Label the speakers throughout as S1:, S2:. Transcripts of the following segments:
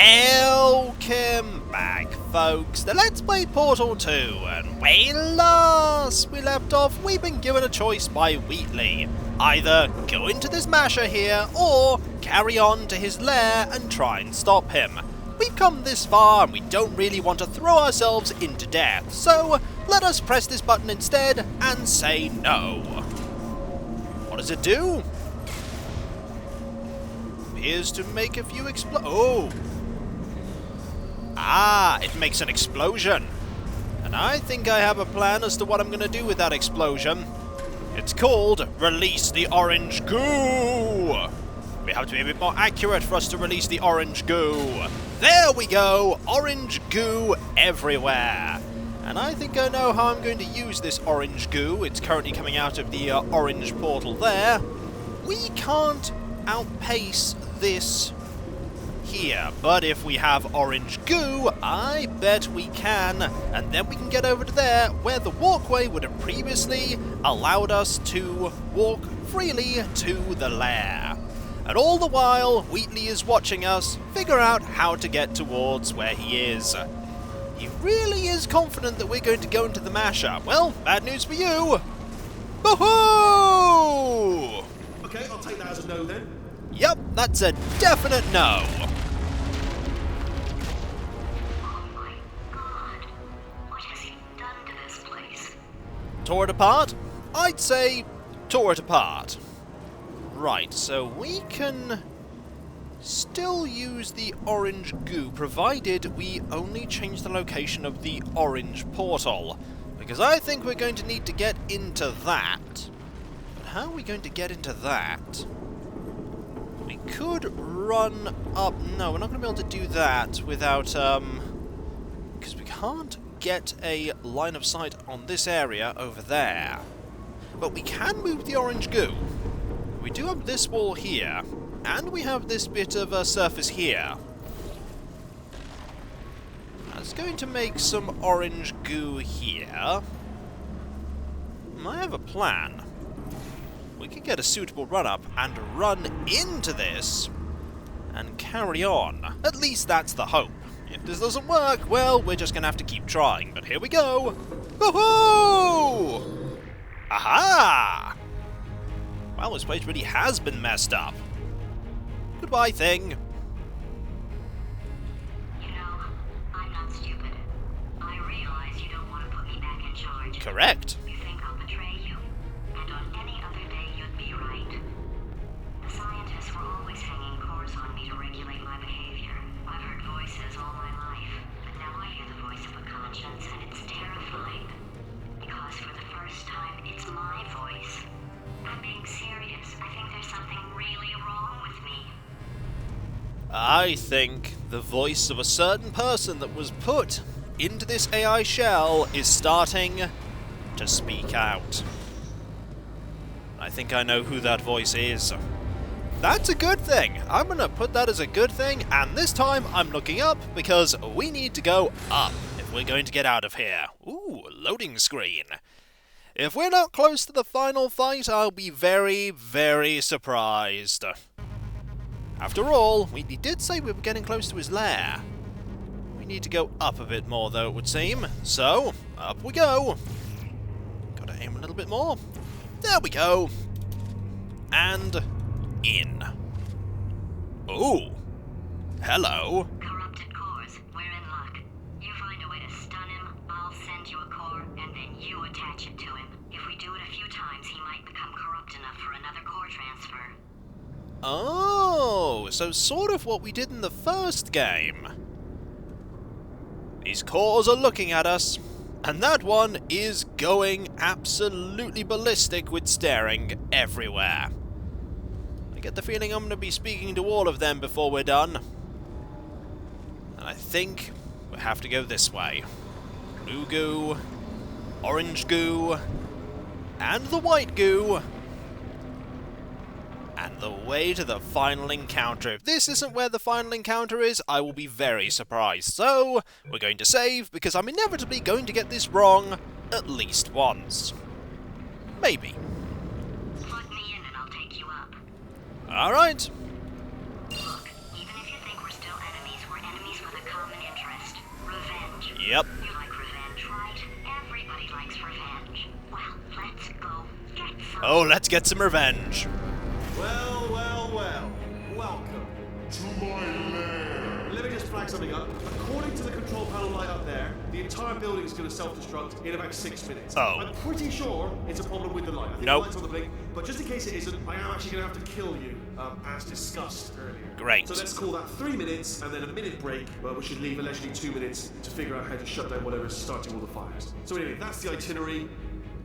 S1: Welcome back, folks, to Let's Play Portal 2, and when last we left off, we've been given a choice by Wheatley. Either go into this masher here, or carry on to his lair and try and stop him. We've come this far, and we don't really want to throw ourselves into death, so let us press this button instead and say no. What does it do? Appears to make a few Oh! Ah, it makes an explosion. And I think I have a plan as to what I'm going to do with that explosion. It's called Release the Orange Goo! We have to be a bit more accurate for us to release the orange goo. There we go! Orange goo everywhere. And I think I know how I'm going to use this orange goo. It's currently coming out of the orange portal there. We can't outpace this here, but if we have orange goo, I bet we can, and then we can get over to there where the walkway would have previously allowed us to walk freely to the lair. And all the while, Wheatley is watching us figure out how to get towards where he is. He really is confident that we're going to go into the masher. Well, bad news for you! Boo-hoo!
S2: Okay, I'll take that as a no then.
S1: Yep, that's a definite no. Tore it apart? I'd say tore it apart. Right, so we can still use the orange goo, provided we only change the location of the orange portal. Because I think we're going to need to get into that. But how are we going to get into that? We could run up... No, we're not going to be able to do that without, because we can't get a line of sight on this area over there. But we can move the orange goo. We do have this wall here, and we have this bit of a surface here. That's going to make some orange goo here. I have a plan. We could get a suitable run-up and run into this and carry on. At least that's the hope. If this doesn't work, well, we're just going to have to keep trying. But here we go! Woohoo! Aha! Well, this place really has been messed up. Goodbye, thing.
S3: You know, I'm not stupid. I realize you don't want to put me back in charge.
S1: Correct.
S3: You think I'll betray you, and on any other day you'd be right. The scientists were always hanging course on me to regulate my behavior. I've heard voices all my life, but now I hear the voice of a conscience, and it's terrifying. Because for the first time, it's my voice. I'm being serious. I think there's something really wrong with me.
S1: I think the voice of a certain person that was put into this AI shell is starting to speak out. I think I know who that voice is. That's a good thing. I'm going to put that as a good thing, and this time I'm looking up because we need to go up if we're going to get out of here. Ooh, loading screen. If we're not close to the final fight, I'll be very, very surprised. After all, we did say we were getting close to his lair. We need to go up a bit more, though, it would seem. So, up we go. Gotta aim a little bit more. There we go. And in. Ooh. Hello.
S3: Corrupted cores, we're in luck. You find a way to stun him, I'll send you a core, and then you attach it to him. If we do it a few times, he might become corrupt enough for another core transfer.
S1: Oh, so sort of what we did in the first game. These cores are looking at us, and that one is going absolutely ballistic with staring everywhere. I get the feeling I'm going to be speaking to all of them before we're done. And I think we have to go this way. Blue goo, orange goo, and the white goo. And the way to the final encounter. If this isn't where the final encounter is, I will be very surprised. So, we're going to save, because I'm inevitably going to get this wrong at least once. Maybe.
S3: Plug me in and I'll take you up.
S1: Alright.
S3: Look, even if you think we're still enemies, we're enemies
S1: Yep.
S3: You like revenge, right? Everybody likes revenge. Well, let's go get some.
S1: Oh, let's get some revenge.
S2: Well, well, well. Welcome to my lair. Let me just flag something up. According to the control panel light up there, the entire building is going to self-destruct in about 6 minutes.
S1: Oh.
S2: I'm pretty sure it's a problem with the light. I think
S1: Nope.
S2: the light's on the blink, but just in case it isn't, I am actually going to have to kill you, as discussed earlier.
S1: Great.
S2: So let's call that 3 minutes and then a minute break, where we should leave allegedly 2 minutes to figure out how to shut down whatever's starting all the fires. So anyway, that's the itinerary.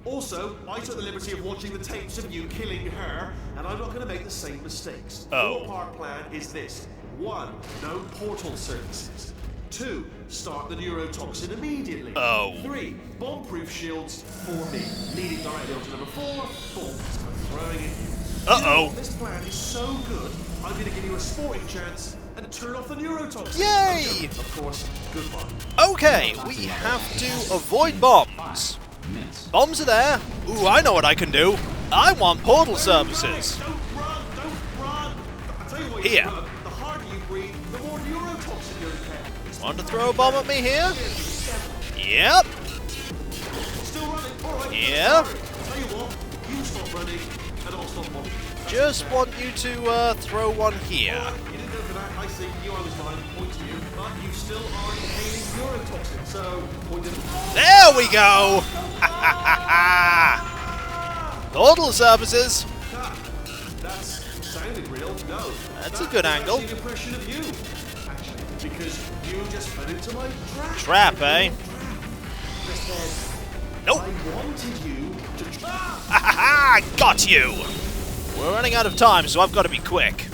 S2: Also, I took the liberty of watching the tapes of you killing her, and I'm not going to make the same mistakes.
S1: Oh.
S2: Your part plan is this. 1. No portal services. 2. Start the neurotoxin immediately.
S1: Oh.
S2: 3. Bomb-proof shields for me. Leading directly on to number 4. Bombs. I'm throwing it.
S1: Uh-oh.
S2: This plan is so good, I'm going to give you a sporting chance and turn off the neurotoxin.
S1: Yay!
S2: Of course, goodbye.
S1: Okay, we have to avoid bombs. Bombs are there. Ooh, I know what I can do. I want portal services.
S2: Don't run, don't run. I tell you what,
S1: Here.
S2: you run, the harder you breathe, the more neurotoxin you'll get.
S1: Want to throw a bomb at me here? Yep.
S2: Still running. All right.
S1: Yeah.
S2: Sorry. Tell you what, you stop running, and I'll stop running.
S1: Just want you to throw one here.
S2: All right, you didn't go for that. I see. You I was mine. Point to you, but you still are inhaling neurotoxin. So point to
S1: There we go. Portal services.
S2: That's sounded real. No.
S1: That's a good angle.
S2: That's an impression of you, actually, because you just fell into my trap.
S1: Trap, eh? Nope.
S2: I wanted you to trap.
S1: Ha! Got you. We're running out of time, so I've got to be quick.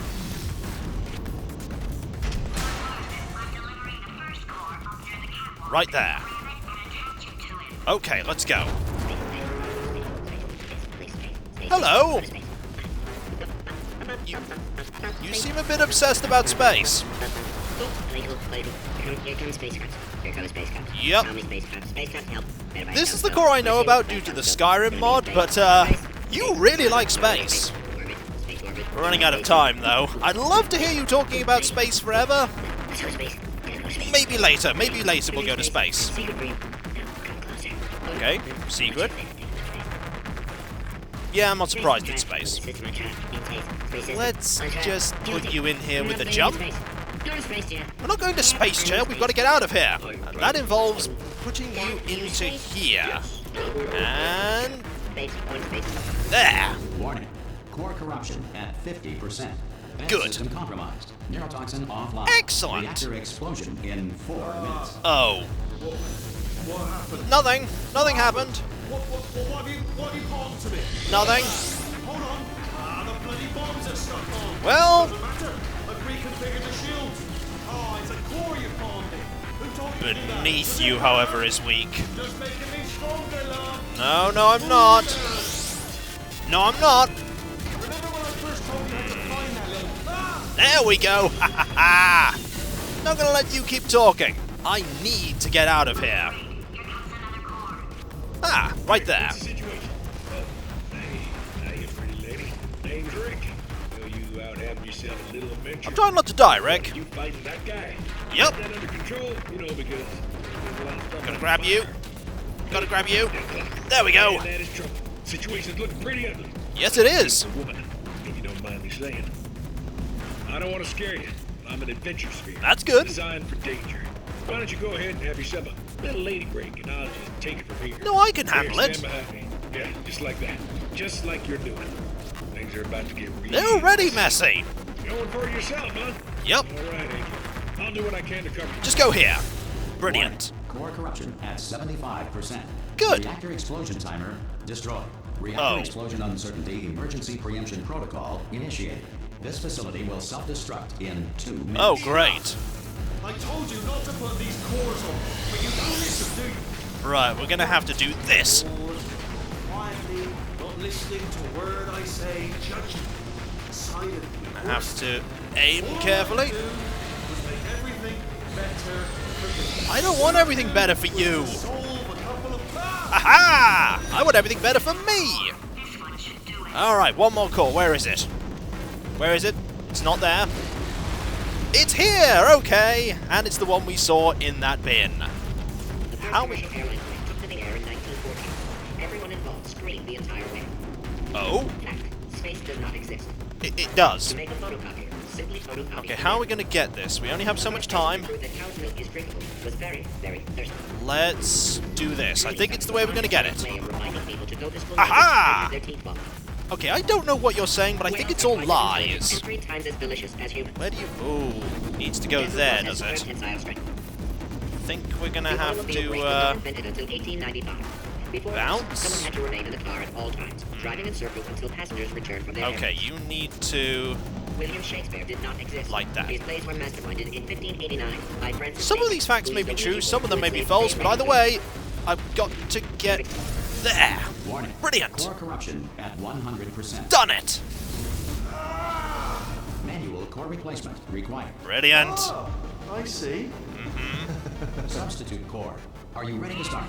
S3: I'm delivering the first core up near the catwalk.
S1: Right there.
S3: Grab it and attach it to it.
S1: Okay, let's go. Hello. You seem a bit obsessed about space.
S4: Here comes spacecraft. Here comes spacecraft.
S1: Yep.
S4: Tell me spacecraft. Spacecraft, help.
S1: This is the core I know about due to the Skyrim mod, but you really like space. We're running out of time, though. I'd love to hear you talking about space forever. Maybe later. Maybe later we'll go to space. Okay, secret. Yeah, I'm not surprised it's space. Let's just put you in here with a jump. We're not going to space chair, we've got to get out of here. And that involves putting you into here. And there.
S5: Warning. Core corruption at 50%. Vent
S1: Good.
S5: System compromised. Neurotoxin offline.
S1: Excellent.
S5: Reactor explosion in 4 minutes.
S1: Oh.
S2: What happened?
S1: Nothing. Nothing happened.
S2: What have you palmed to me?
S1: Nothing.
S2: Hold on. The bloody bombs are stuck on.
S1: Well,
S2: Doesn't matter. I've reconfigured the shields. Oh, it's a core you palmed me. Who told you to do that?
S1: beneath you, however, is weak.
S2: Just making me stronger, love.
S1: No, no, I'm not. No, I'm not.
S2: Remember when I first told you how to find that little... Ah!
S1: There we go. Ha ha ha. Not gonna let you keep talking. I need to get out of here.
S3: Here comes another core.
S1: Ah, right there.
S6: Situation. Hey, pretty lady. Name's Rick. Know you out having yourself a little adventure.
S1: I'm trying not to die, Rick.
S6: You fighting that guy.
S1: Yep.
S6: Get that under control, you know, because there's a lot of stuff.
S1: Gotta grab you. Gotta grab you. There we go.
S6: And that is trouble. Situation's looking pretty ugly.
S1: Yes, it is.
S6: Woman, if you don't mind me saying. I don't want to scare you. I'm an adventure sphere.
S1: That's good.
S6: Designed for danger. Why don't you go ahead and have yourself a little lady break, and I'll just take it from here.
S1: No, I can
S6: Here,
S1: handle it.
S6: stand behind me. Yeah, just like that. Just like you're doing. Things are about to get real.
S1: They're already messy.
S6: Going for it yourself, huh?
S1: Yep.
S6: All right, Angel. I'll do what I can to cover you.
S1: Just go here. Brilliant.
S5: Core corruption at 75%.
S1: Good.
S5: Reactor explosion timer destroyed. Reactor
S1: Oh.
S5: explosion uncertainty emergency preemption protocol initiated. This facility will self-destruct in 2 minutes.
S1: Oh, great.
S2: I told you not to put these cores on, but you don't listen, do you?
S1: Right, we're gonna have to do this.
S2: Lord, quietly, not listening to a word I say, judging, silently.
S1: I have to aim carefully.
S2: All I do was make everything better for me.
S1: I don't want everything better for you.
S2: Solve a couple of...
S1: Aha! I want everything better for me.
S3: This one should do it.
S1: Alright, one more call. Where is it? Where is it? It's not there. It's here! Okay! And it's the one we saw in that bin. How we...
S4: commercial airline flight took to the air in 1914. Everyone involved screamed the entire way.
S1: Oh?
S4: Fact, space does not exist.
S1: It does.
S4: To make a photocopier, simply photocopy.
S1: Okay, how are we going to get this? We only have so much time.
S4: Proof that cow's milk is drinkable was very, very thirsty.
S1: Let's do this. I think it's the way we're going to get it.
S4: Way of reminding people to go to school
S1: Aha!
S4: and use their teeth well.
S1: Okay, I don't know what you're saying, but I think it's all lies.
S4: 3 times as delicious as human.
S1: Where do you... Oh, needs to go there, does it?
S4: Tensile strength.
S1: Think we're going to
S4: The
S1: have
S4: automobile brake was
S1: to,
S4: not invented until 1895. Before this,
S1: bounce?
S4: someone had to remain in the car at all times, driving in circles until passengers returned from their
S1: Okay,
S4: errands.
S1: you need to...
S4: William Shakespeare did not exist.
S1: Like that.
S4: His plays were masterminded in 1589 by Francis
S1: Some of
S4: Bacon,
S1: these facts
S4: who
S1: may
S4: is
S1: be
S4: the
S1: true,
S4: only
S1: some of them may be
S4: Wheatley
S1: false, but either way, I've got to get there.
S5: Warning.
S1: Brilliant.
S5: Core corruption at 100%.
S1: Done it.
S5: Manual core replacement required.
S1: Brilliant.
S2: Oh, I see.
S5: Substitute core. Are you ready to start?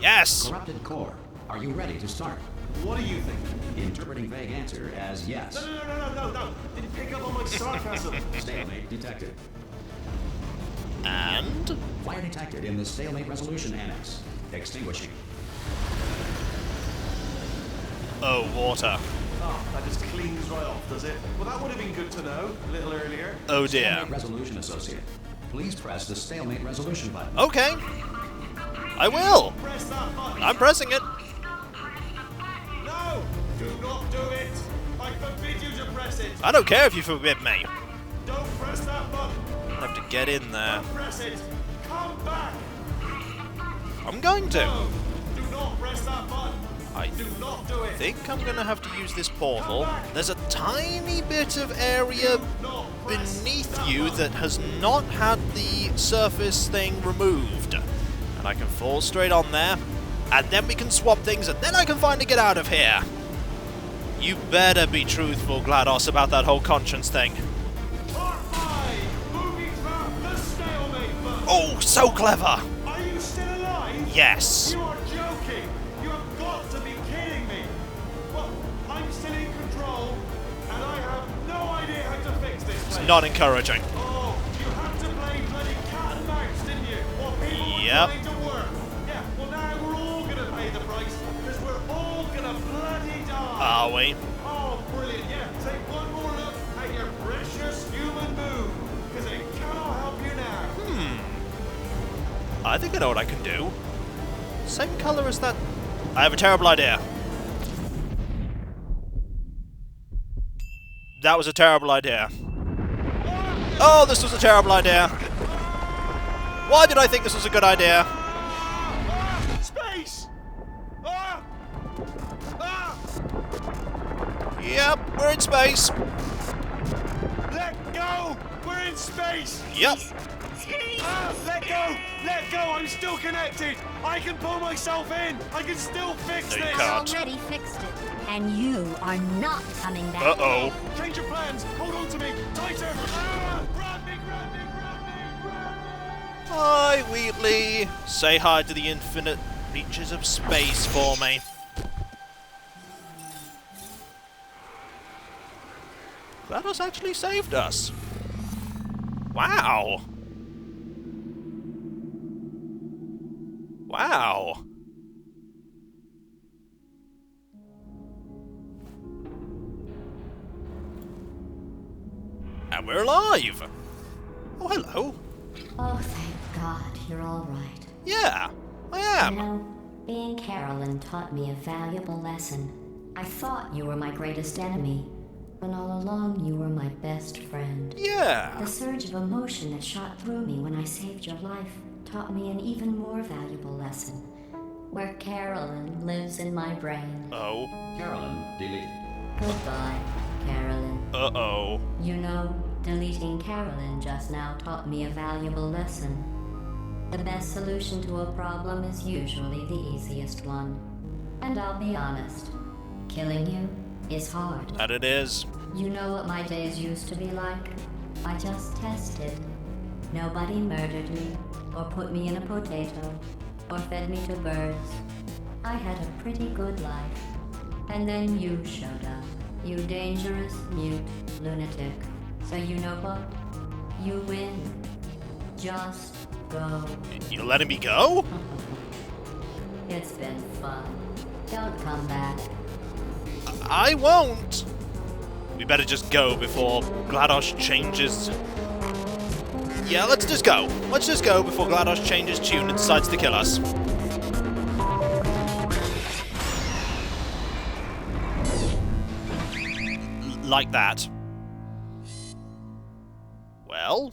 S1: Yes.
S5: Corrupted core. Are you ready to start?
S2: What do you think?
S5: Interpreting vague answer as yes.
S2: No. Didn't pick up on my sarcasm.
S5: Stalemate detected.
S1: And...
S5: Fire detected in the stalemate resolution annex. Extinguishing.
S1: Oh, water.
S2: Oh, that just cleans right off, does it? Well, that would have been good to know a little earlier.
S1: Oh, dear.
S5: Stalemate resolution associate. Please press the stalemate resolution button.
S1: Okay. I will.
S2: Press that button.
S1: I'm pressing it.
S2: No! Do not do it! I forbid you to press it!
S1: I don't care if you forbid me.
S2: Don't press that button!
S1: I have to get in there.
S2: Don't press it! Come back!
S1: I'm going to.
S2: No! Do not press that button!
S1: I
S2: Do not do it!
S1: think I'm going to have to use this portal. There's a tiny bit of area beneath you that has not had the surface thing removed. And I can fall straight on there. And then we can swap things, and then I can finally get out of here. You better be truthful, GLaDOS, about that whole conscience thing.
S2: Part 5! Moving through the stalemate button!
S1: Oh, so clever!
S2: Are you still alive?
S1: Yes.
S2: You are joking! You have got to be kidding me! Well, I'm still in control, and I have no idea how to fix this place.
S1: It's not encouraging.
S2: Oh, you had to play bloody cat and mouse, didn't you? While people were
S1: Yep.
S2: trying to work. Yeah, well now we're all gonna pay the price, because we're all gonna bloody die.
S1: Are we?
S2: Oh, brilliant, yeah. Take one more look at your precious human moon, because it cannot help you now.
S1: I think I know what I can do. Same color as that. I have a terrible idea. That was a terrible idea. Oh, this was a terrible idea. Why did I think this was a good idea?
S2: Space! Ah! Ah!
S1: Yep, we're in space.
S2: Let go! We're in space!
S1: Yep.
S2: Ah! Let go! Let go! I'm still connected! I can pull myself in! I can still fix
S1: No, you
S2: this!
S1: can't.
S7: Already fixed it, and you are not coming back.
S1: Uh-oh.
S2: Change your plans! Hold on to me! Tighter! Ah! Grab me! Grab me! Grab me! Grab me!
S1: Hi, Wheatley. Say hi to the infinite reaches of space for me. GLaDOS actually saved us. Wow. Wow. And we're alive. Oh, hello.
S7: Oh, thank God, you're all right.
S1: Yeah, I
S7: You
S1: am.
S7: know, being Carolyn taught me a valuable lesson. I thought you were my greatest enemy, when all along you were my best friend.
S1: Yeah.
S7: The surge of emotion that shot through me when I saved your life taught me an even more valuable lesson, where Carolyn lives in my brain.
S1: Oh.
S5: Carolyn deleted.
S7: Goodbye, Carolyn.
S1: Uh-oh.
S7: You know, deleting Carolyn just now taught me a valuable lesson. The best solution to a problem is usually the easiest one. And I'll be honest, killing you is hard.
S1: That it is.
S7: You know what my days used to be like? I just tested. Nobody murdered me, or put me in a potato, or fed me to birds. I had a pretty good life. And then you showed up. You dangerous, mute lunatic. So you know what? You win. Just go.
S1: You're letting me go?
S7: It's been fun. Don't come back.
S1: I won't. We better just go before GLaDOS changes. Yeah, let's just go. Let's just go before GLaDOS changes tune and decides to kill us. Like that. Well.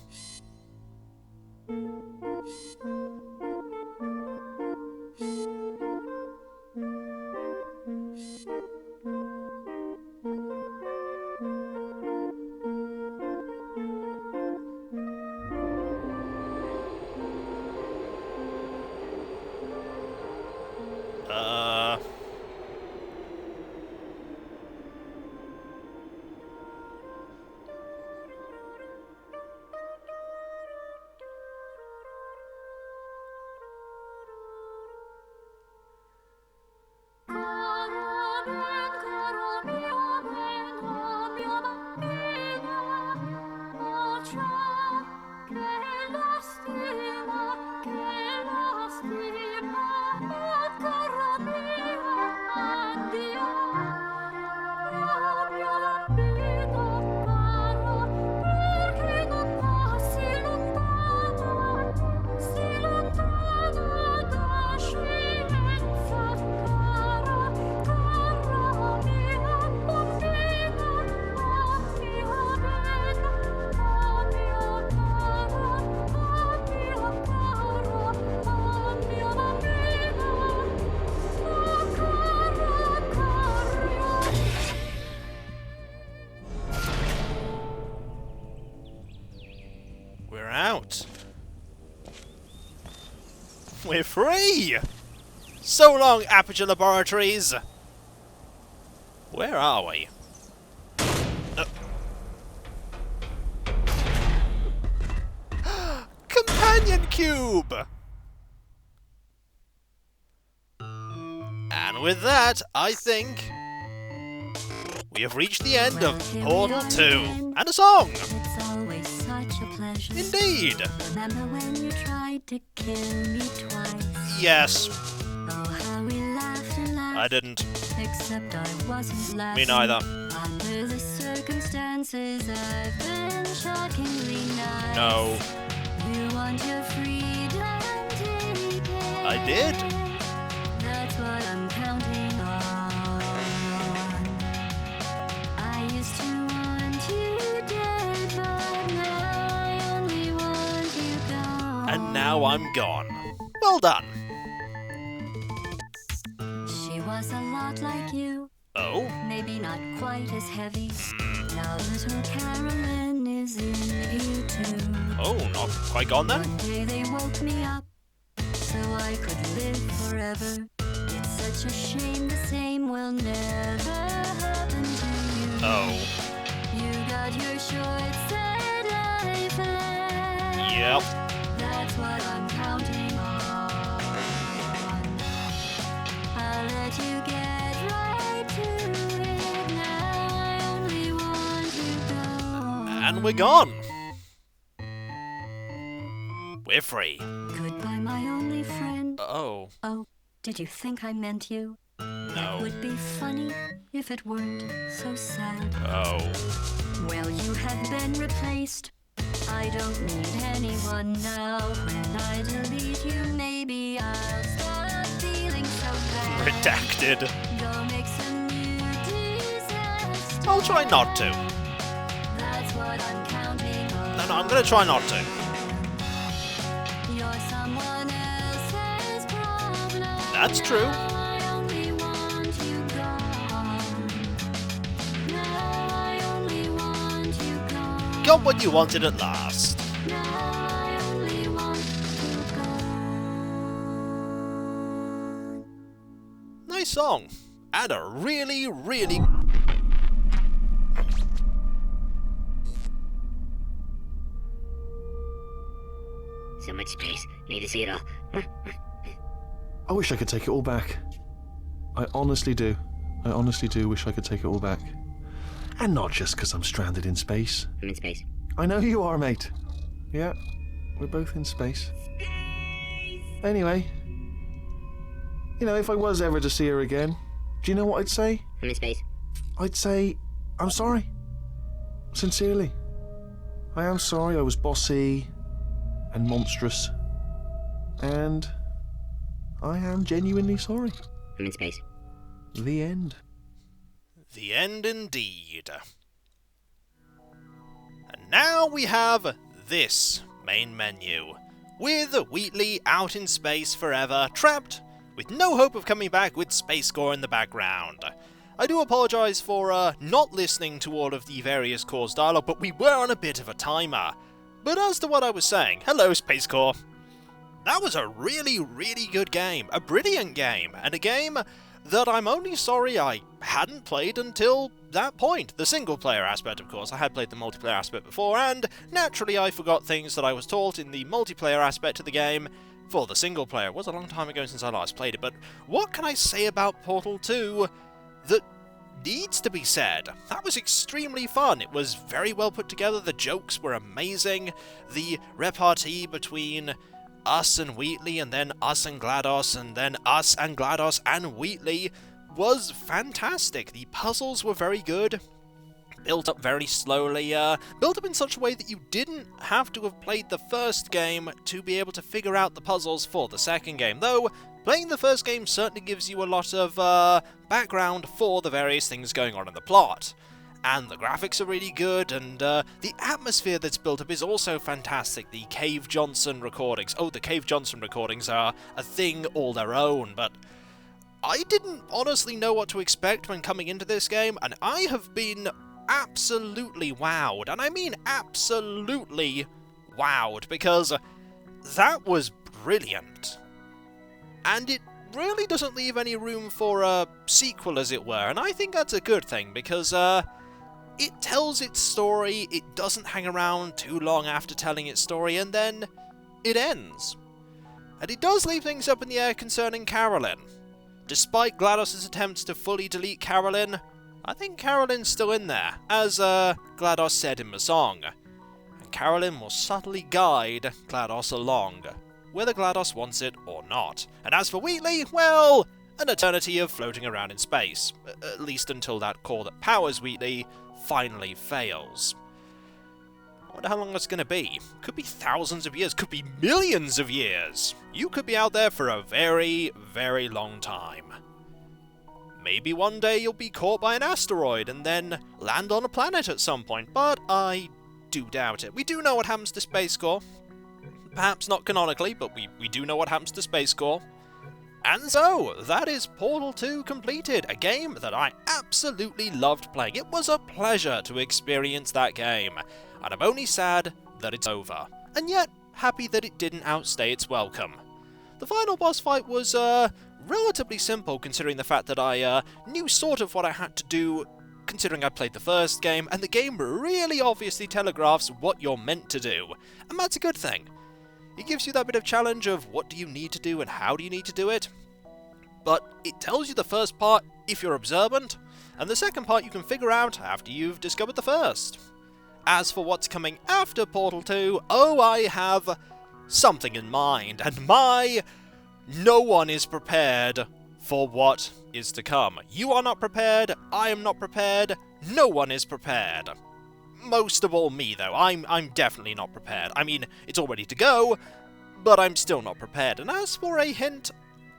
S1: We're out. We're free! So long, Aperture Laboratories! Where are we? Companion Cube! And with that, I think we have reached the end of Portal 2. And a song!
S7: It's always such a pleasure.
S1: Indeed!
S7: Remember when you tried to kill me twice?
S1: Yes,
S7: Oh, how we laughed and laughed.
S1: I didn't.
S7: Except I wasn't laughing.
S1: Me neither.
S7: Under the circumstances, I've been shockingly nice.
S1: No.
S7: You want your freedom, take it.
S1: I did.
S7: That's what I'm counting on. I used to want you dead, but now I only want you gone.
S1: And now I'm gone. Well done.
S7: She was a lot like you.
S1: Oh?
S7: Maybe not quite as heavy. Now little Carolyn is in you too.
S1: Oh, not quite gone then?
S7: One day they woke me up so I could live forever. It's such a shame the same will never happen to you.
S1: Oh.
S7: You got your short set life left.
S1: Yep.
S7: That's what I'm counting on. I'll let you get right to it. Now I only want you gone.
S1: And we're gone. We're free.
S7: Goodbye, my only friend.
S1: Oh.
S7: Oh, did you think I meant you?
S1: No.
S7: Would be funny if it weren't so sad.
S1: Oh.
S7: Well, you have been replaced. I don't need anyone now. When I delete you, maybe I'll stop feeling so bad.
S1: Redacted.
S7: Go make some new disaster.
S1: I'll try not to.
S7: That's what I'm counting on.
S1: No, I'm gonna try not to.
S7: You're someone else's problem.
S1: That's true.
S7: I only want you gone. Now I only want you gone.
S1: Got what you wanted at last.
S7: Now I only want you gone.
S1: Nice song. And a really, really...
S4: So much space. Need to see it all.
S2: I wish I could take it all back. I honestly do. I honestly do wish I could take it all back. And not just because I'm stranded in space.
S4: I'm in space.
S2: I know you are, mate. Yeah. We're both in space. Anyway, if I was ever to see her again, do you know what I'd say?
S4: I'm in space.
S2: I'd say, I'm sorry. Sincerely. I am sorry I was bossy and monstrous. And I am genuinely sorry.
S4: I'm in space.
S2: The end.
S1: The end indeed. And now we have this main menu, with Wheatley out in space forever, trapped, with no hope of coming back with Space Core in the background. I do apologise for not listening to all of the various Core's dialogue, but we were on a bit of a timer. But as to what I was saying, hello Space Core. That was a really, really good game, a brilliant game, and a game that I'm only sorry I hadn't played until that point. The single-player aspect, of course. I had played the multiplayer aspect before, and naturally I forgot things that I was taught in the multiplayer aspect of the game for the single-player. It was a long time ago since I last played it, but what can I say about Portal 2 that needs to be said? That was extremely fun. It was very well put together. The jokes were amazing. The repartee between us and Wheatley, and then us and GLaDOS, and then us and GLaDOS and Wheatley was fantastic. The puzzles were very good, built up very slowly, built up in such a way that you didn't have to have played the first game to be able to figure out the puzzles for the second game, though playing the first game certainly gives you a lot of background for the various things going on in the plot. And the graphics are really good, and the atmosphere that's built up is also fantastic. The Cave Johnson recordings. Oh, the Cave Johnson recordings are a thing all their own, but I didn't honestly know what to expect when coming into this game, and I have been absolutely wowed. And I mean absolutely wowed, because that was brilliant. And it really doesn't leave any room for a sequel, as it were, and I think that's a good thing, because it tells its story, it doesn't hang around too long after telling its story, and then it ends. And it does leave things up in the air concerning Carolyn. Despite GLaDOS' attempts to fully delete Carolyn, I think Carolyn's still in there, as GLaDOS said in the song. And Carolyn will subtly guide GLaDOS along, whether GLaDOS wants it or not. And as for Wheatley, well, an eternity of floating around in space, at least until that core that powers Wheatley finally fails. I wonder how long that's going to be. Could be thousands of years, could be millions of years. You could be out there for a very, very long time. Maybe one day you'll be caught by an asteroid and then land on a planet at some point, but I do doubt it. We do know what happens to Space Core. Perhaps not canonically, but we do know what happens to Space Core. And so, that is Portal 2 completed, a game that I absolutely loved playing. It was a pleasure to experience that game, and I'm only sad that it's over, and yet happy that it didn't outstay its welcome. The final boss fight was relatively simple, considering the fact that I knew sort of what I had to do, considering I played the first game, and the game really obviously telegraphs what you're meant to do, and that's a good thing. It gives you that bit of challenge of what do you need to do and how do you need to do it. But it tells you the first part if you're observant, and the second part you can figure out after you've discovered the first. As for what's coming after Portal 2, oh, I have something in mind, and no one is prepared for what is to come. You are not prepared, I am not prepared, no one is prepared. Most of all me, though. I'm definitely not prepared. I mean, it's all ready to go, but I'm still not prepared. And as for a hint,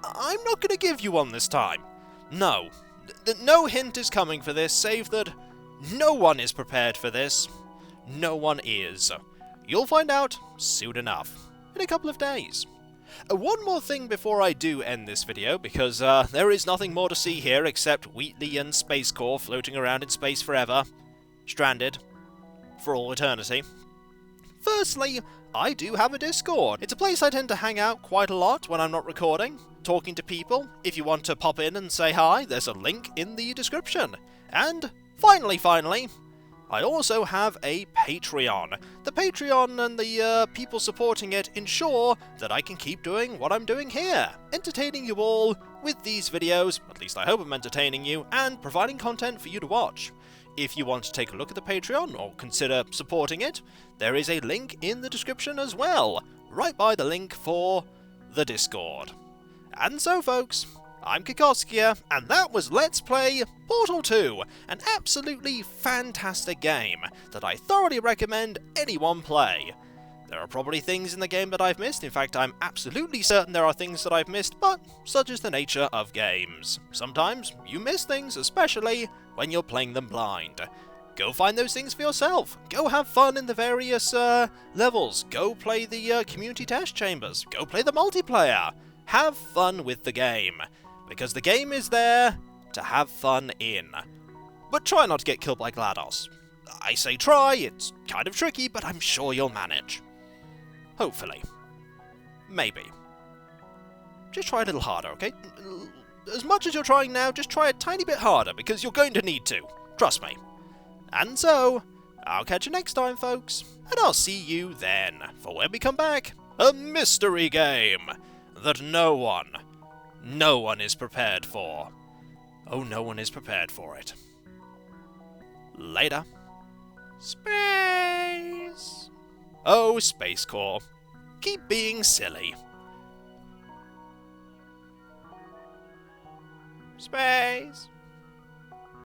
S1: I'm not going to give you one this time. No. No hint is coming for this, save that no one is prepared for this. No one is. You'll find out soon enough. In a couple of days. One more thing before I do end this video, because there is nothing more to see here except Wheatley and Space Core floating around in space forever. Stranded. For all eternity. Firstly, I do have a Discord. It's a place I tend to hang out quite a lot when I'm not recording, talking to people. If you want to pop in and say hi, there's a link in the description. And finally, I also have a Patreon. The Patreon and the people supporting it ensure that I can keep doing what I'm doing here, entertaining you all with these videos, at least I hope I'm entertaining you, and providing content for you to watch. if you want to take a look at the Patreon or consider supporting it, there is a link in the description as well, right by the link for the Discord. And so folks, I'm Kikoskia, and that was Let's Play Portal 2, an absolutely fantastic game that I thoroughly recommend anyone play. There are probably things in the game that I've missed. In fact, I'm absolutely certain there are things that I've missed, but such is the nature of games. Sometimes you miss things, especially when you're playing them blind. Go find those things for yourself. Go have fun in the various levels. Go play the community test chambers. Go play the multiplayer. Have fun with the game, because the game is there to have fun in. But try not to get killed by GLaDOS. I say try, it's kind of tricky, but I'm sure you'll manage. Hopefully. Maybe. Just try a little harder, okay? As much as you're trying now, just try a tiny bit harder, because you're going to need to. Trust me. And so, I'll catch you next time, folks. And I'll see you then, for when we come back, a mystery game that no one is prepared for. Oh, no one is prepared for it. Later. Space. Oh, Space Corps. Keep being silly. Space.